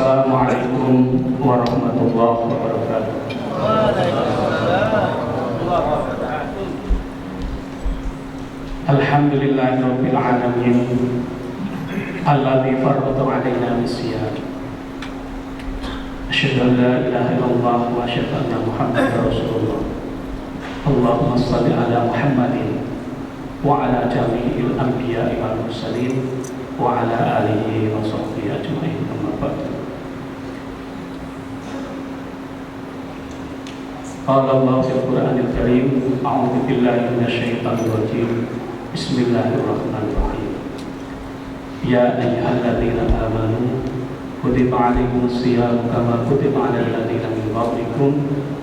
Assalamualaikum warahmatullahi wabarakatuh. Alhamdulillahirabbil alamin alladzi farrada 'alaina bis-siyam. Asyhadu an la ilaha illallah wa asyhadu anna Muhammadar Rasulullah. Allahumma shalli ala Muhammadin wa ala jami'il anbiya'i wal mursalin wa ala alihi wa sahbihi ajma'in. Amma ba'd. Qala Allah fil Qur'anil Karim, a'udzu billahi minasyaitonir rajim. Bismillahirrahmanirrahim. Ya ayyuhalladzina amanu kutiba 'alaikumus shiyam kama kutiba 'alal ladzina min qablikum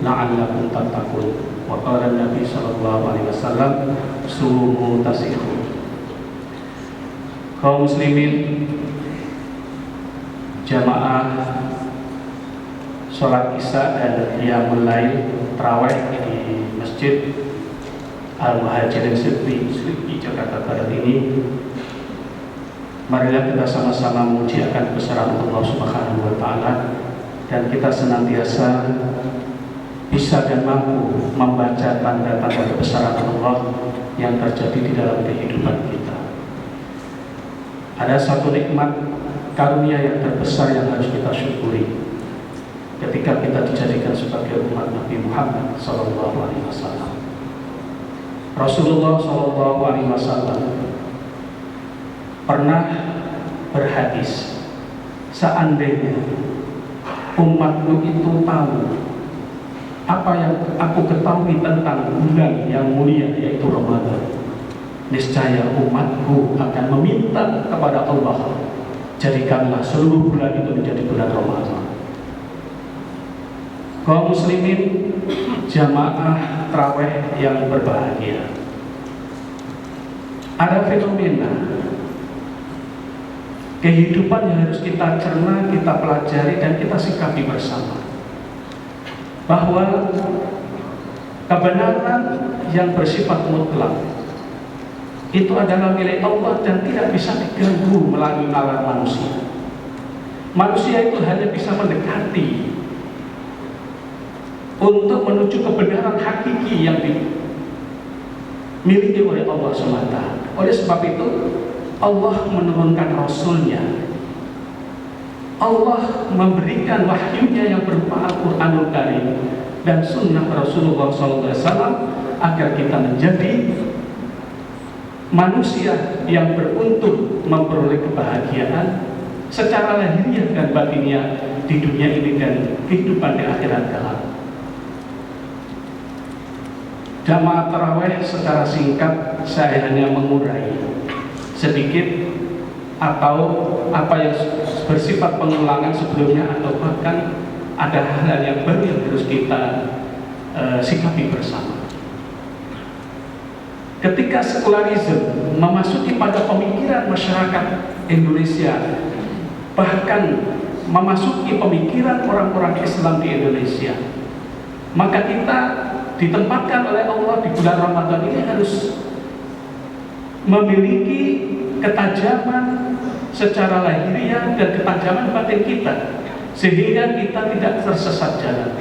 la'allakum tattaqun. Wa qala Nabi sallallahu alaihi wasallam, sumu tasihhu. Kaum muslimin, jamaah sholat isya dan qiyamul lail tarawih di Masjid Al-Muhajirin Slipi Jakarta Barat ini, marilah kita sama-sama memuji akan kebesaran Allah Subhanahu wa Ta'ala, dan kita senantiasa bisa dan mampu membaca tanda-tanda kebesaran Allah yang terjadi di dalam kehidupan kita. Ada satu nikmat karunia yang terbesar yang harus kita syukuri ketika kita dijadikan sebagai umat Nabi Muhammad SAW. Rasulullah SAW pernah berhadis, seandainya umatmu itu tahu apa yang aku ketahui tentang bulan yang mulia yaitu Ramadan, niscaya umatku akan meminta kepada Allah, jadikanlah seluruh bulan itu menjadi bulan Ramadan. Kaum muslimin, jamaah tarawih yang berbahagia, ada fenomena kehidupan yang harus kita cerna, kita pelajari, dan kita sikapi bersama, bahwa kebenaran yang bersifat mutlak itu adalah milik Allah dan tidak bisa diganggu melalui nalar manusia. Manusia itu hanya bisa mendekati untuk menuju kebenaran hakiki yang dimiliki oleh Allah SWT. Oleh sebab itu Allah menurunkan Rasulnya, Allah memberikan wahyunya yang berupa Al-Quranul Karim dan sunnah Rasulullah SAW agar kita menjadi manusia yang beruntung memperoleh kebahagiaan secara lahiriah dan batiniah di dunia ini dan kehidupan di akhirat kelak. Jamaah tarawih secara singkat saya hanya mengurai sedikit atau apa yang bersifat pengulangan sebelumnya, atau bahkan ada hal yang baru yang harus kita sikapi bersama. Ketika sekularisme memasuki pada pemikiran masyarakat Indonesia, bahkan memasuki pemikiran orang-orang Islam di Indonesia, maka kita ditempatkan oleh Allah di bulan Ramadan ini harus memiliki ketajaman secara lahiriah dan ketajaman batin kita, sehingga kita tidak tersesat jalan.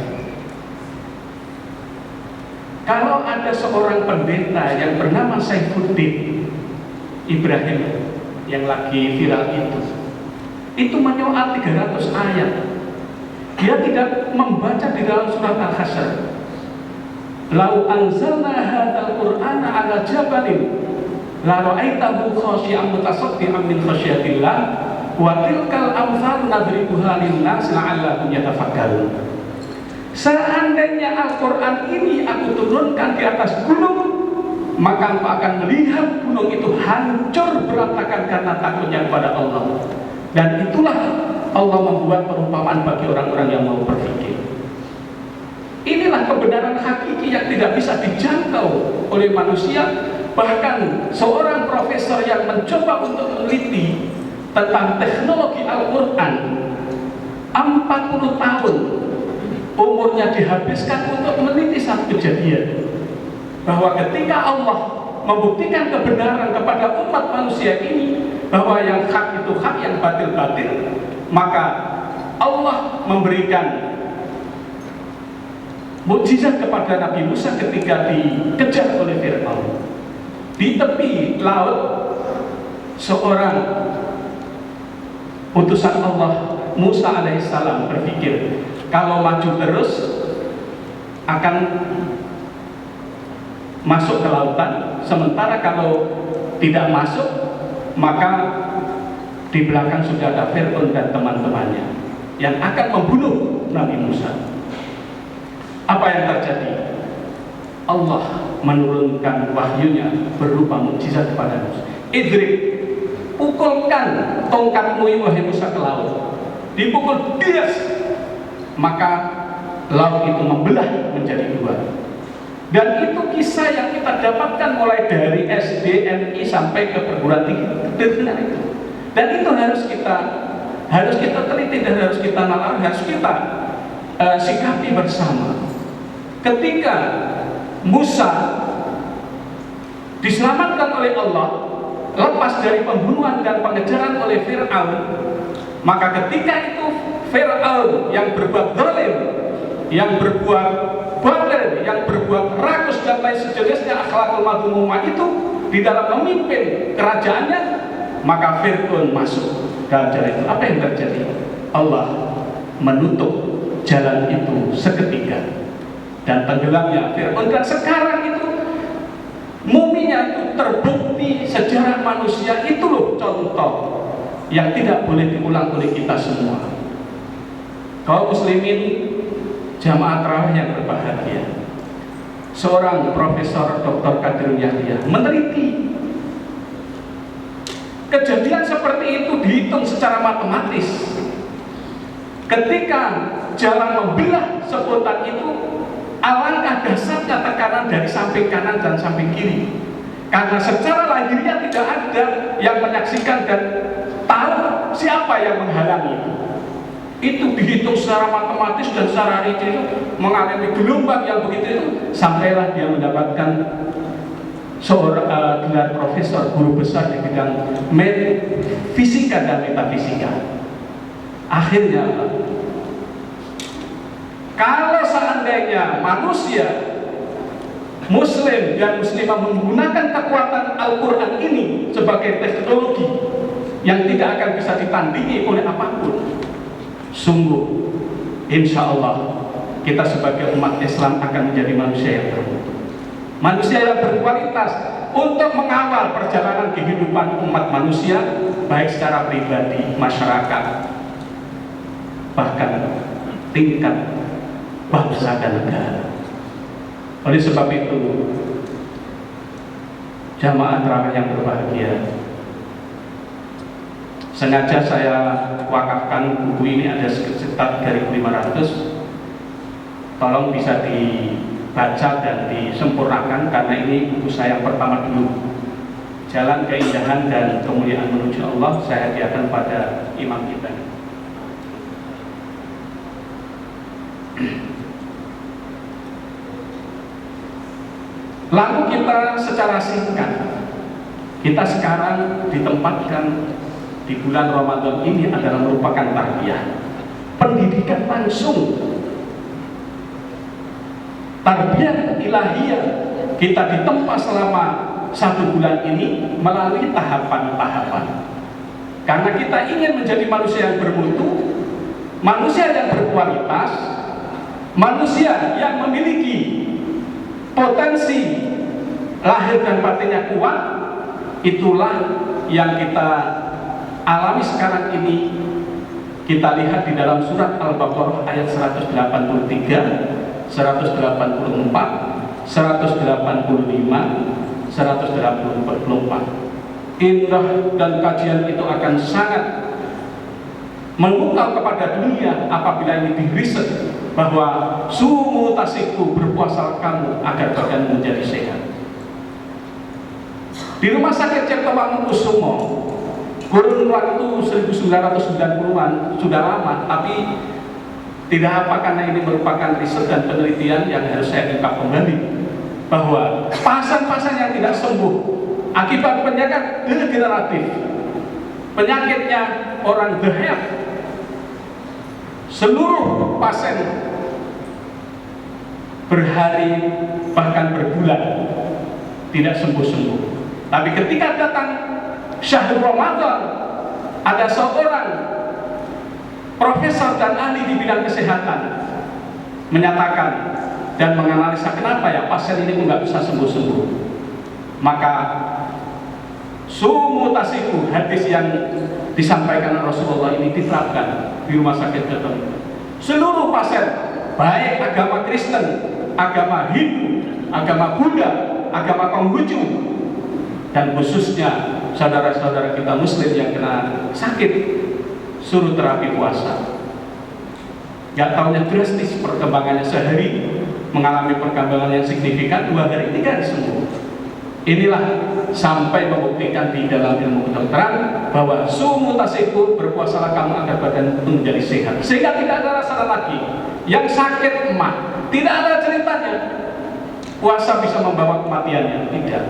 Kalau ada seorang pendeta yang bernama Saifuddin Ibrahim yang lagi viral itu menyoal 300 ayat. Dia tidak membaca di dalam surat Al-Hasyr, "Lau anzalna hadzal Qur'ana 'ala jabalin la ra'aitahu khashi'an mutasaddian min khasyatillah wa tilkal amsal nadribuha lin-nas la'allahum yatafakkarun." Seandainya Al-Quran ini aku turunkan di atas gunung, maka engkau akan melihat gunung itu hancur berantakan karena takutnya kepada Allah. Dan itulah Allah membuat perumpamaan bagi orang-orang yang mau berpikir. Inilah kebenaran hakiki yang tidak bisa dijangkau oleh manusia. Bahkan seorang profesor yang mencoba untuk meneliti tentang teknologi Al-Quran, 40 tahun umurnya dihabiskan untuk meneliti satu kejadian, bahwa ketika Allah membuktikan kebenaran kepada umat manusia ini, bahwa yang hak itu hak, yang batil batil, maka Allah memberikan mukjizat kepada Nabi Musa ketika dikejar oleh Fir'aun. Di tepi laut, seorang utusan Allah, Musa alaihissalam, berpikir kalau maju terus akan masuk ke lautan, sementara kalau tidak masuk maka di belakang sudah ada Fir'aun dan teman-temannya yang akan membunuh Nabi Musa. Apa yang terjadi? Allah menurunkan wahyunya berupa mukjizat kepada Musa. Idrik, pukulkan tongkatmu wahai Musa ke laut. Dipukul bias, maka laut itu membelah menjadi dua. Dan itu kisah yang kita dapatkan mulai dari SD, MI sampai ke perguruan tinggi. Benar itu. Dan itu harus kita teliti dan harus kita nalar, harus kita sikapi bersama. Ketika Musa diselamatkan oleh Allah, lepas dari pembunuhan dan pengejaran oleh Fir'aun, maka ketika itu Fir'aun yang berbuat zalim, yang berbuat batil, yang berbuat rakus dan lain sejenisnya, akhlakul madhumumah itu di dalam memimpin kerajaannya, maka Fir'aun masuk ke jalan itu. Apa yang terjadi? Allah menutup jalan itu seketika dan tenggelamnya Fir'aun. Dan sekarang itu muminya itu terbukti sejarah manusia. Itu loh contoh yang tidak boleh diulang oleh kita semua. Kaum muslimin jamaah tarawih yang berbahagia, seorang Profesor Dr. Kadir Yahya meneliti kejadian seperti itu, dihitung secara matematis. Ketika jalan membelah spontan itu, alangkah dahsyatnya tekanan dari samping kanan dan samping kiri. Karena secara lahiriah tidak ada yang menyaksikan dan tahu siapa yang menghalangi itu. Itu dihitung secara matematis dan secara rinci, itu mengalami gelombang yang begitu itu, sampailah dia mendapatkan seorang gelar profesor, guru besar di bidang fisika dan metafisika. Akhirnya, kalau seandainya manusia Muslim dan Muslimah menggunakan kekuatan Al-Quran ini sebagai teknologi yang tidak akan bisa ditandingi oleh apapun, sungguh insya Allah kita sebagai umat Islam akan menjadi manusia yang bermutu, manusia yang berkualitas untuk mengawal perjalanan kehidupan umat manusia, baik secara pribadi, masyarakat, bahkan tingkat bangsa dan negara. Oleh sebab itu, jamaah tarawih yang berbahagia, sengaja saya wakafkan buku ini, ada sekitar 3.500. Tolong bisa dibaca dan disempurnakan, karena ini buku saya yang pertama dulu. Jalan keindahan dan kemuliaan menuju Allah saya hadiahkan pada imam kita. Lalu kita secara singkat, kita sekarang ditempatkan di bulan Ramadan ini adalah merupakan tarbiyah, pendidikan langsung, tarbiyah ilahiyah. Kita ditempa selama 1 bulan ini melalui tahapan-tahapan, karena kita ingin menjadi manusia yang bermutu, manusia yang berkualitas, manusia yang memiliki potensi lahir dan batinnya kuat. Itulah yang kita alami sekarang ini. Kita lihat di dalam surat Al-Baqarah ayat 183, 184, 185, 184. Indah dan kajian itu akan sangat memukau kepada dunia apabila ini diriset, bahwa sumu tasiku, berpuasa kamu agar badan menjadi sehat. Di Rumah Sakit Cipto Mangunkusumo, kurun waktu 1990-an, sudah lama, tapi tidak apa, karena ini merupakan riset dan penelitian yang harus saya ungkap kembali, bahwa pasien-pasien yang tidak sembuh akibat penyakit degeneratif, penyakitnya orang deheb, seluruh pasien berhari bahkan berbulan tidak sembuh-sembuh. Tapi ketika datang syahrul Ramadan, ada seorang profesor dan ahli di bidang kesehatan menyatakan dan menganalisa kenapa ya pasien ini nggak bisa sembuh-sembuh. Maka sumu tasiku, hadis yang disampaikan Rasulullah ini diterapkan di rumah sakit tertentu. Seluruh pasien, baik agama Kristen, agama Hindu, agama Buddha, agama Konghucu, dan khususnya saudara-saudara kita Muslim yang kena sakit, suruh terapi puasa. Gak taunya drastis perkembangannya, sehari mengalami perkembangan yang signifikan, 2 hari 3 hari sembuh. Inilah sampai membuktikan di dalam ilmu kedokteran bahwa sumu tasiku, berpuasalah kamu agar badan itu menjadi sehat, sehingga tidak ada rasa lagi. Yang sakit emah, tidak ada ceritanya puasa bisa membawa kematiannya, tidak.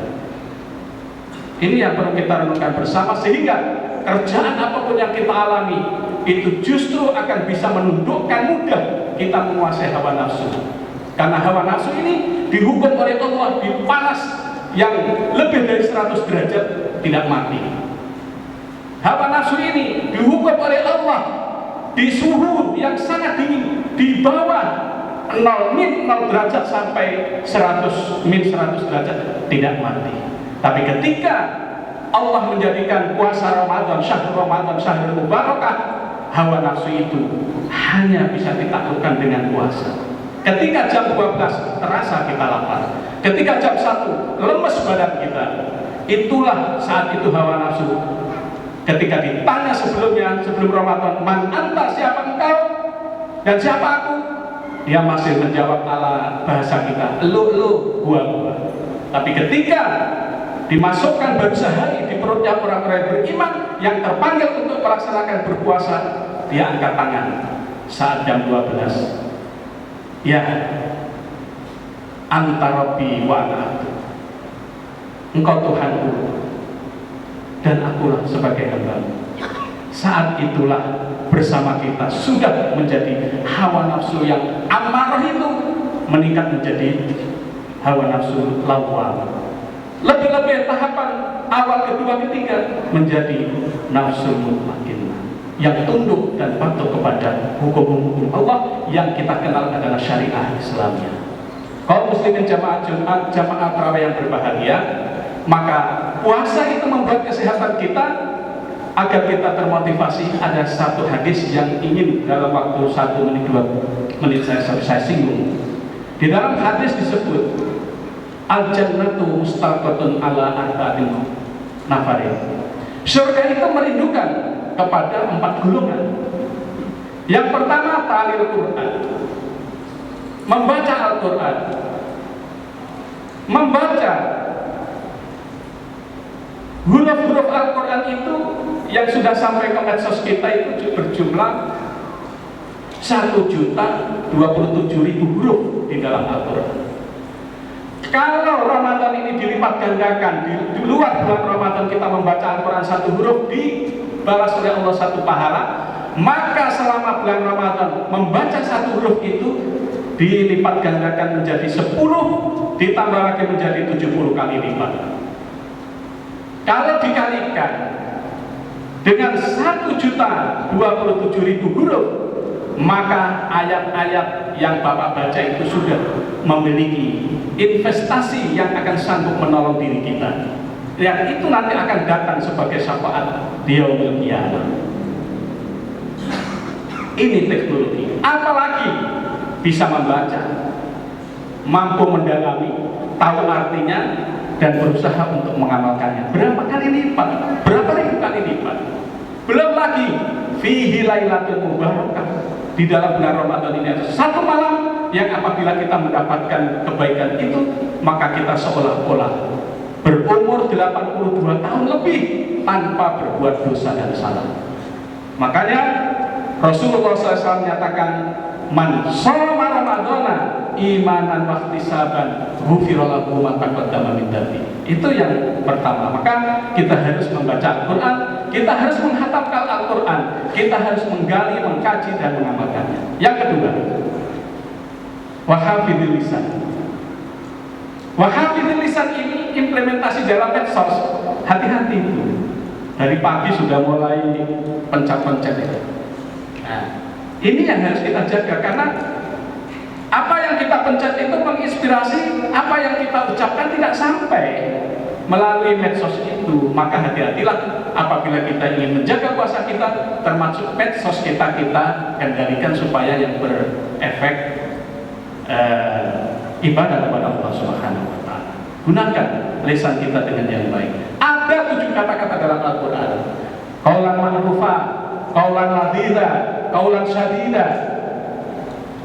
Ini yang perlu kita renungkan bersama, sehingga kerjaan apapun yang kita alami itu justru akan bisa menundukkan mudah kita menguasai hawa nafsu. Karena hawa nafsu ini dihukum oleh Allah di panas yang lebih dari 100 derajat tidak mati. Hawa nafsu ini dihukum oleh Allah di suhu yang sangat dingin, di bawah 0 derajat sampai 100 derajat tidak mati. Tapi ketika Allah menjadikan puasa Ramadan, syahrul mubarakah, hawa nafsu itu hanya bisa ditaklukkan dengan puasa. Ketika jam 12 terasa kita lapar, ketika jam 1 lemes badan kita, itulah saat itu hawa nafsu. Ketika ditanya sebelum Ramadan, man anta, siapa engkau dan siapa aku, dia masih menjawab ala bahasa kita, lu, gua. Tapi ketika dimasukkan baru sehari di perutnya orang-orang yang beriman yang terpanggil untuk melaksanakan berpuasa, dia angkat tangan saat jam 12. Ya, anta Rabbi wa ana abdu, engkau Tuhanku dan akulah sebagai hamba. Saat itulah bersama kita sudah menjadi hawa nafsu yang amarah itu meningkat menjadi hawa nafsu lawwam. Lebih-lebih tahapan awal, kedua, ketiga menjadi nafsu mutmainnah yang tunduk dan patuh kepada hukum-hukum Allah yang kita kenal adalah syariah Islamnya. Kaum muslimin jamaah Jumat, jamaah tarawih yang berbahagia, maka puasa itu membuat kesehatan kita agar kita termotivasi. Ada satu hadis yang ingin dalam waktu 1 menit 2 menit saya singgung. Di dalam hadis disebut al-jannatu mustaqatun ala arba'in nafarin. Surga itu merindukan kepada 4 golongan. Yang pertama, ta'lil Quran, membaca Al-Quran, membaca huruf-huruf Al-Quran itu yang sudah sampai ke medsos kita itu berjumlah 1.027.000 huruf di dalam Al-Quran. Kalau Ramadan ini dilipat gandakan, di luar bulan Ramadan kita membaca Al-Quran 1 huruf dibalas oleh Allah 1 pahala, maka selama bulan Ramadan membaca 1 huruf itu dilipat gandakan menjadi 10, ditambah lagi menjadi 70 kali lipat. Kalau dikalikan dengan 1.027.000 huruf, maka ayat-ayat yang Bapak baca itu sudah memiliki investasi yang akan sanggup menolong diri kita. Yang itu nanti akan datang sebagai syafaat di yaumil qiyamah. Ini teknologi. Apalagi bisa membaca, mampu mendalami, tahu artinya, dan berusaha untuk mengamalkannya. Berapa kali lipat? Berapa ribu kali lipat? Belum lagi fihi lailatul mubarakah, di dalam bulan Ramadan ini ada 1 malam yang apabila kita mendapatkan kebaikan itu, maka kita seolah-olah berumur 82 tahun lebih tanpa berbuat dosa dan salah. Makanya Rasulullah SAW menyatakan, man shoma Ramadana imanan wa ihtisaban ghufira lahu ma taqaddama min dhanbi. Itu yang pertama. Maka kita harus membaca Al-Quran, kita harus menghatamkan Al-Quran, kita harus menggali, mengkaji dan mengamalkannya. Yang kedua, wahafidil lisan. Wahafidil lisan ini implementasi dalam medsos. Hati-hati itu. Dari pagi sudah mulai pencet-pencet itu. Nah, ini yang harus kita jaga, karena apa yang kita pencet itu menginspirasi, apa yang kita ucapkan tidak sampai melalui medsos itu. Maka hati-hatilah apabila kita ingin menjaga puasa kita, termasuk medsos kita kendalikan supaya yang berefek ibadah kepada Allah Subhanahu wa Ta'ala. Gunakan lisan kita dengan yang baik. Ada 7 kata-kata dalam Al-Quran: qaulan ma'rufa, qaulan ladhidha, qaulan syadida.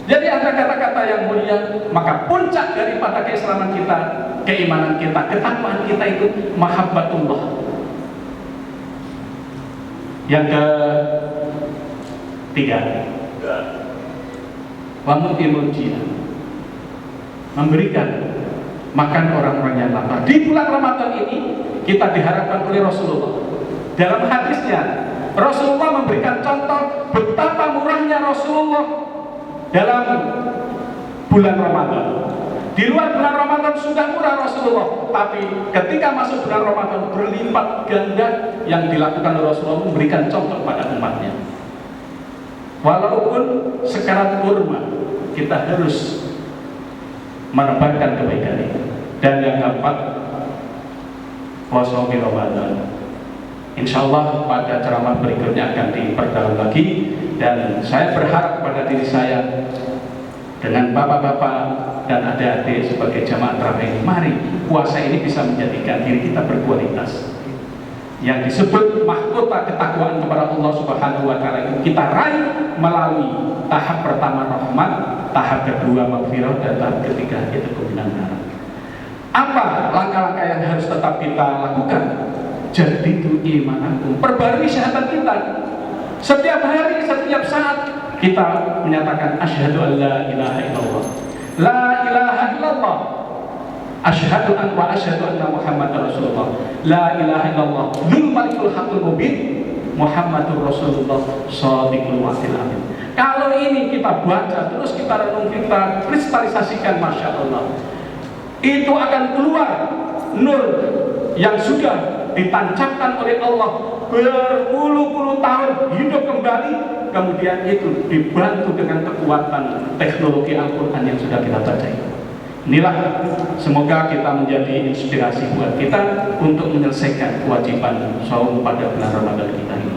Jadi ada kata-kata yang mulia. Maka puncak daripada keislaman kita, keimanan kita, ketakwaan kita itu mahabbatullah. Yang ketiga, wa mutimul jina, memberikan makan orang-orang yang lapar. Di bulan Ramadan ini kita diharapkan oleh Rasulullah. Dalam hadisnya, Rasulullah memberikan contoh betapa murahnya Rasulullah dalam bulan Ramadan. Di luar bulan Ramadan sudah murah Rasulullah, tapi ketika masuk bulan Ramadan berlipat ganda yang dilakukan oleh Rasulullah, memberikan contoh pada umatnya. Walaupun sekarat kurma, kita harus menebarkan kebaikan itu. Dan yang keempat, puasa Ramadan. Insya Allah pada ceramah berikutnya akan diperdalam lagi. Dan saya berharap pada diri saya dengan bapak-bapak dan adik-adik sebagai jamaah tarawih ini, mari puasa ini bisa menjadikan diri kita berkualitas. Yang disebut mahkota ketakwaan kepada Allah Subhanahu wa Ta'ala itu kita raih melalui tahap pertama rahmat, tahap kedua maghfirah, dan tahap ketiga itu kebenaran. Apa langkah-langkah yang harus tetap kita lakukan? Jadidu imanakum, perbarui syahada kita. Setiap hari, setiap saat kita menyatakan asyhadu an la ilaha illallah, la ilaha illallah, asyhadu an wa asyhadu anna Muhammadar Rasulullah, la ilaha illallah, dzul malikul haqqul mubin, Muhammadur Rasulullah shadiqul wa'dil amin. Kalau ini kita baca terus, kita renung, kita kristalisasikan, masya Allah, itu akan keluar nur yang sudah ditancapkan oleh Allah berpuluh-puluh tahun, hidup kembali, kemudian itu dibantu dengan kekuatan teknologi Al-Quran yang sudah kita baca. Inilah, semoga kita menjadi inspirasi buat kita untuk menyelesaikan kewajiban saum pada bulan Ramadan kita ini.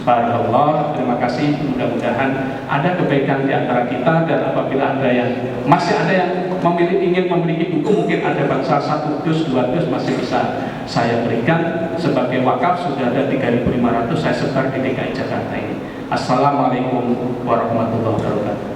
Barakallah, terima kasih. Mudah-mudahan ada kebaikan di antara kita, dan apabila ada yang masih ada yang ingin memiliki buku, mungkin ada bangsa 1 dus, 2 dus masih bisa saya berikan sebagai wakaf. Sudah ada 3.500 saya sebar di DKI Jakarta ini. Assalamualaikum warahmatullahi wabarakatuh.